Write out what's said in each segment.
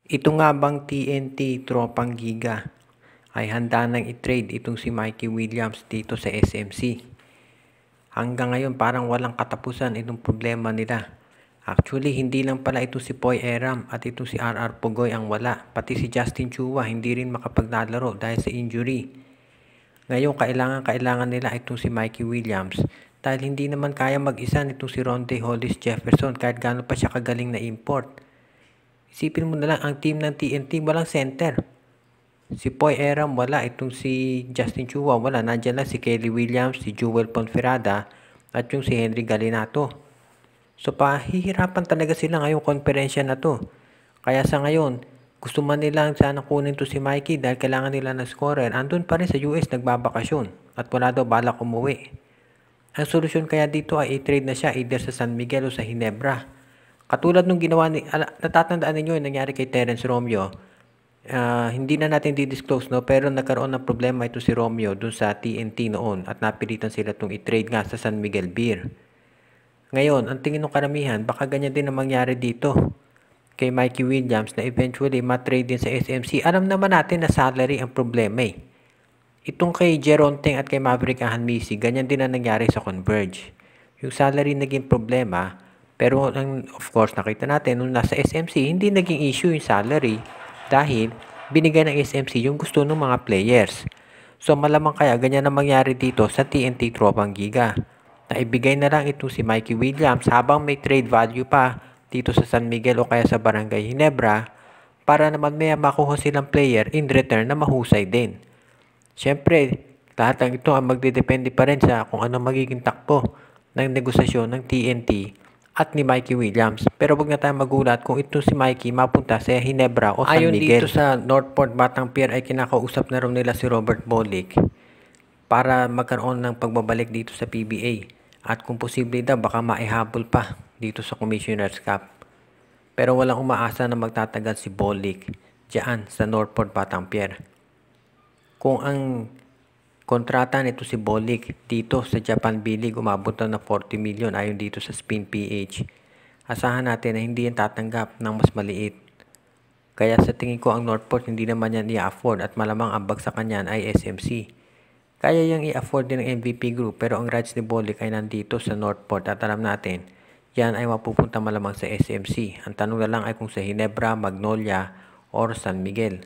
Ito nga bang TNT Tropang Giga ay handa nang i-trade itong si Mikey Williams dito sa SMC? Hanggang ngayon parang walang katapusan itong problema nila. Actually, hindi lang pala ito si Poy Eram at ito si RR Pugoy ang wala. Pati si Justin Chua hindi rin makapaglalaro dahil sa injury. Ngayon, kailangan nila itong si Mikey Williams dahil hindi naman kaya mag-isa nitong si Ronde Hollis Jefferson kahit gaano pa siya kagaling na import. Isipin mo na lang, ang team ng TNT walang center. Si Poy Eram wala, itong si Justin Chua wala, nandiyan lang si Kelly Williams, si Jewel Ponferrada at yung si Henry Galinato. So pahihirapan talaga sila ngayong konferensya na to. Kaya sa ngayon, gusto man nila sana kunin to si Mikey dahil kailangan nila ng scorer. Andun pa rin sa US nagbabakasyon at wala daw balak umuwi. Ang solusyon kaya dito ay i-trade na siya either sa San Miguel o sa Ginebra. Katulad nung ginawa natatandaan ninyo yung nangyari kay Terence Romeo. Hindi na natin di-disclose, no? Pero nagkaroon ng problema ito si Romeo dun sa TNT noon at napilitan sila itong i-trade nga sa San Miguel Beer. Ngayon, ang tingin ng karamihan, baka ganyan din ang mangyari dito kay Mikey Williams na eventually ma-trade din sa SMC. Alam naman natin na salary ang problema eh. Itong kay Jeronteng at kay Maverick Ahanmisi, ganyan din ang nangyari sa Converge. Yung salary naging problema, pero of course nakita natin nung nasa SMC, hindi naging issue yung salary dahil binigay ng SMC yung gusto ng mga players. So malamang kaya ganyan ang mangyari dito sa TNT Tropang Giga. Naibigay na lang ito si Mikey Williams habang may trade value pa dito sa San Miguel o kaya sa Barangay Ginebra para naman may makuha silang player in return na mahusay din. Siyempre, lahat ng ito ang magdedepende pa rin sa kung ano magiging takbo ng negosasyon ng TNT at ni Mikey Williams. Pero wag na tayong magulat kung ito si Mikey mapunta sa Ginebra o San Miguel. Ayon dito sa Northport Batang Pier ay kinakausap na rin nila si Robert Bolick para magkaroon ng pagbabalik dito sa PBA. At kung posible daw, baka maihabol pa dito sa Commissioner's Cup. Pero walang umaasa na magtatagal si Bolick diyan sa Northport Batang Pier. Kung ang kontrata nito si Bolick dito sa Japan B-League umabot na 40 million ayon dito sa Spin PH, asahan natin na hindi yan tatanggap ng mas maliit. Kaya sa tingin ko ang Northport hindi naman yan i-afford at malamang ang bagsakan yan ay SMC. Kaya yung i-afford din ng MVP Group pero ang rights ni Bolick ay nandito sa Northport at alam natin yan ay mapupunta malamang sa SMC. Ang tanong na lang ay kung sa Ginebra, Magnolia or San Miguel.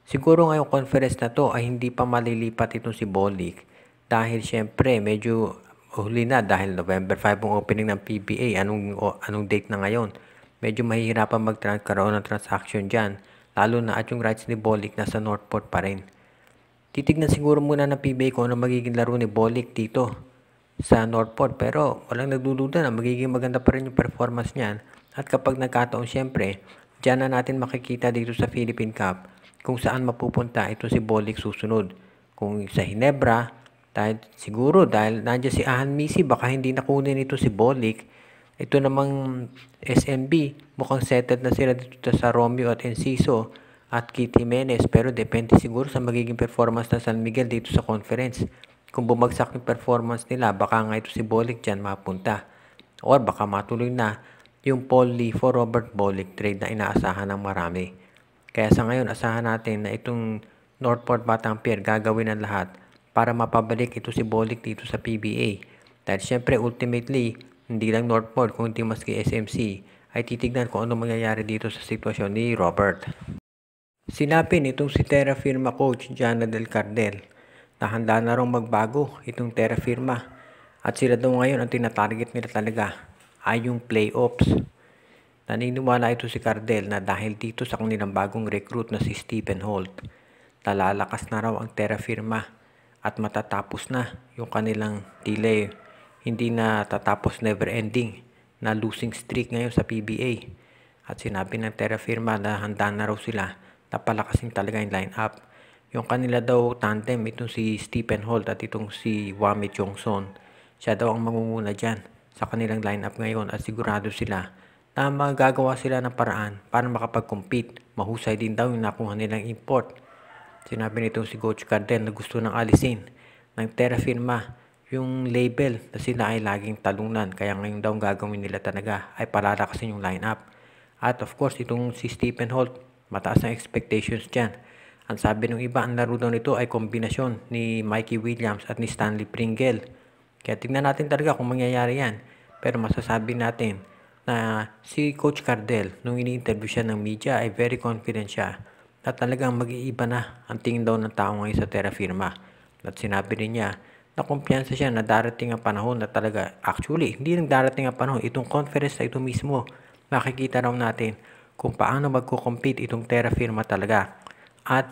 Siguro ngayong conference na to ay hindi pa malilipat itong si Bolick dahil syempre medyo huli na dahil November 5 ang opening ng PBA. Anong date na ngayon? Medyo mahihirapan magkaroon ng transaction dyan lalo na at yung rights ni Bolick nasa Northport pa rin. Titignan siguro muna ng PBA kung ano magiging laro ni Bolick dito sa Northport pero walang nagdududa na magiging maganda pa rin yung performance niyan at kapag nagkataon syempre dyan na natin makikita dito sa Philippine Cup kung saan mapupunta ito si Bolick susunod. Kung sa Ginebra, dahil nandiyan si Ahanmisi, baka hindi nakunin ito si Bolick. Ito namang SMB, mukhang settled na sila dito sa Romeo at Enciso at Keith Jimenez. Pero depende siguro sa magiging performance ng San Miguel dito sa conference. Kung bumagsak yung performance nila, baka nga ito si Bolick dyan mapunta. Or baka matuloy na yung Paul Lee for Robert Bolick trade na inaasahan ng marami. Kaya sa ngayon, asahan natin na itong Northport Batang Pier gagawin ang lahat para mapabalik ito si Bolick dito sa PBA. Dahil syempre, ultimately, hindi lang Northport kundi maski SMC ay titignan kung ano mangyayari dito sa sitwasyon ni Robert. Sinabi nitong si Terra Firma coach Jana Del Cardel na handa na raw magbago itong Terra Firma at sila daw ngayon ang tinatarget nila talaga ay yung playoffs. Naniniwala ito si Cardel na dahil dito sa kanilang bagong recruit na si Stephen Holt, lalakas na raw ang Terra Firma at matatapos na yung kanilang delay. Hindi na tatapos never ending na losing streak ngayon sa PBA. At sinabi ng Terra Firma na handa na raw sila na palakasin talaga yung line-up. Yung kanila daw tandem, itong si Stephen Holt at itong si Wami Chongson, siya daw ang mamumuna dyan sa kanilang line-up ngayon at sigurado sila na magagawa sila ng paraan para makapag-compete. Mahusay din daw yung nakuha nilang import. Sinabi nitong si Coach Cardel na gusto ng alisin ng Terra Firma yung label na sila ay laging talunan. Kaya ngayon daw gagawin nila talaga ay palalakasin yung lineup. At of course, itong si Stephen Holt, mataas ang expectations dyan. Ang sabi ng iba, ang laro daw nito ay kombinasyon ni Mikey Williams at ni Stanley Pringle. Kaya tignan natin talaga kung mangyayari yan. Pero masasabi natin na si Coach Cardell, nung ini-interview siya ng media, ay very confident siya na talagang mag-iiba na ang tingin daw ng tao ngayon sa Terra Firma. At sinabi rin niya na kumpiyansa siya na darating ang panahon na talaga, actually, hindi lang darating ang panahon, itong conference na ito mismo, makikita raw natin kung paano magko-compete itong Terra Firma talaga. At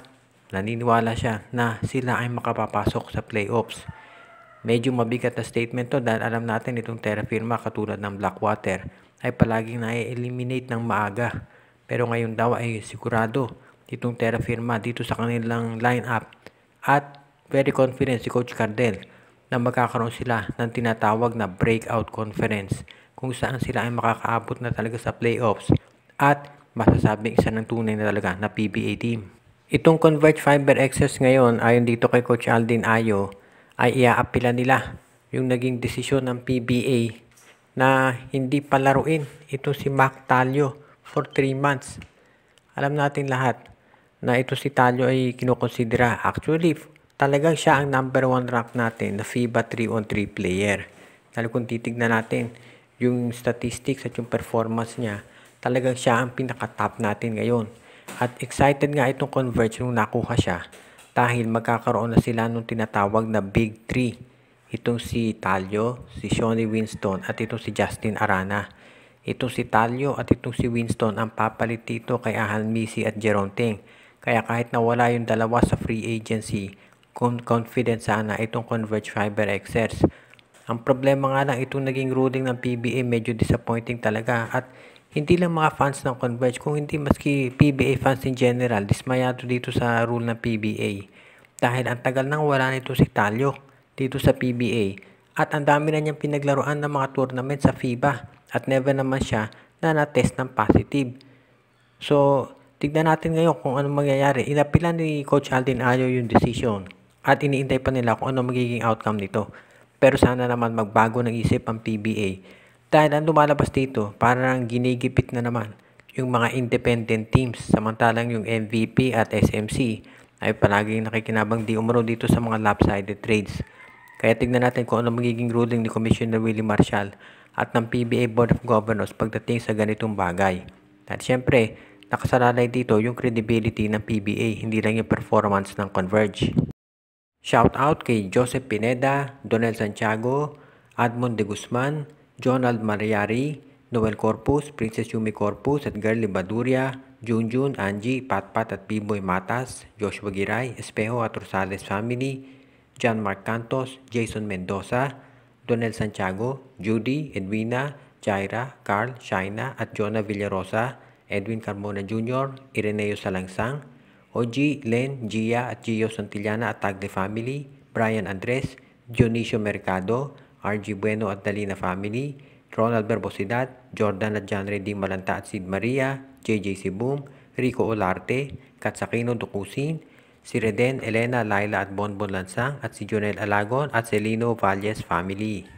naniniwala siya na sila ay makapapasok sa playoffs. Medyo mabigat na statement to dahil alam natin itong Terra Firma katulad ng Blackwater ay palaging na-eliminate ng maaga. Pero ngayon daw ay sigurado itong Terra Firma dito sa kanilang lineup at very confident si Coach Cardell na magkakaroon sila ng tinatawag na breakout conference kung saan sila ay makakaabot na talaga sa playoffs at masasabing isa ng tunay na talaga na PBA team. Itong Converge Fiber Access ngayon, ayon dito kay Coach Aldin Ayo, ay iaapila nila yung naging desisyon ng PBA na hindi palaruin ito si Mac Talio for 3 months. Alam natin lahat na ito si Talio ay kinukonsidera. Actually, talagang siya ang number 1 rank natin na FIBA 3-on-3 player. Dahil kung titignan natin yung statistics at yung performance niya, talagang siya ang pinaka-top natin ngayon. At excited nga itong Converge nung nakuha siya dahil magkakaroon na sila nung tinatawag na Big 3. Itong si Talio, si Shawnee Winston at itong si Justin Arana. Itong si Talio at itong si Winston ang papalit dito kay Ahal Misi at Jerome Teng. Kaya kahit nawala yung dalawa sa free agency, confident sana itong Converge Fiber Access. Ang problema nga lang itong naging ruling ng PBA medyo disappointing talaga at hindi lang mga fans ng Converge, kung hindi maski PBA fans in general, dismayado dito sa rule ng PBA. Dahil ang tagal nang wala nito si Talio dito sa PBA at ang dami na niyang pinaglaruan ng mga tournament sa FIBA at never naman siya na na-test ng positive. So, tignan natin ngayon kung ano mangyayari. Inapilan ni Coach Aldin Ayo yung decision at iniintay pa nila kung ano magiging outcome nito. Pero sana naman magbago ng isip ang PBA. Dahil ang lumalabas dito, parang ginigipit na naman yung mga independent teams. Samantalang yung MVP at SMC ay palaging nakikinabang di umano dito sa mga lopsided trades. Kaya tignan natin kung ano magiging ruling ni Commissioner Willie Marshall at ng PBA Board of Governors pagdating sa ganitong bagay. At syempre, nakasalalay dito yung credibility ng PBA, hindi lang yung performance ng Converge. Shout out kay Joseph Pineda, Donel Santiago, Admond De Guzman, Jonald Mariari, Noel Corpus, Princess Yumi Corpus at Girly Baduria, Junjun, Angie, Patpat at B-Boy Matas, Joshua Giray, Espejo at Rosales family, John Mark Cantos, Jason Mendoza, Donel Santiago, Judy, Edwina, Jaira, Carl, Shaina at Jonah Villarosa, Edwin Carmona Jr., Ireneo Salangsang, OG, Len, Gia at Gio Santillana at Tagle family, Brian Andres, Dionisio Mercado, RG Bueno at Dalina family, Ronald Berbosidad, Jordan at Janre D. Malanta at Sid Maria, JJ Sibum, Rico Olarte, Katsakino Dukusin, si Reden, Elena, Laila at Bonbon Lansang at si Jonel Alagon at Celino Valles family.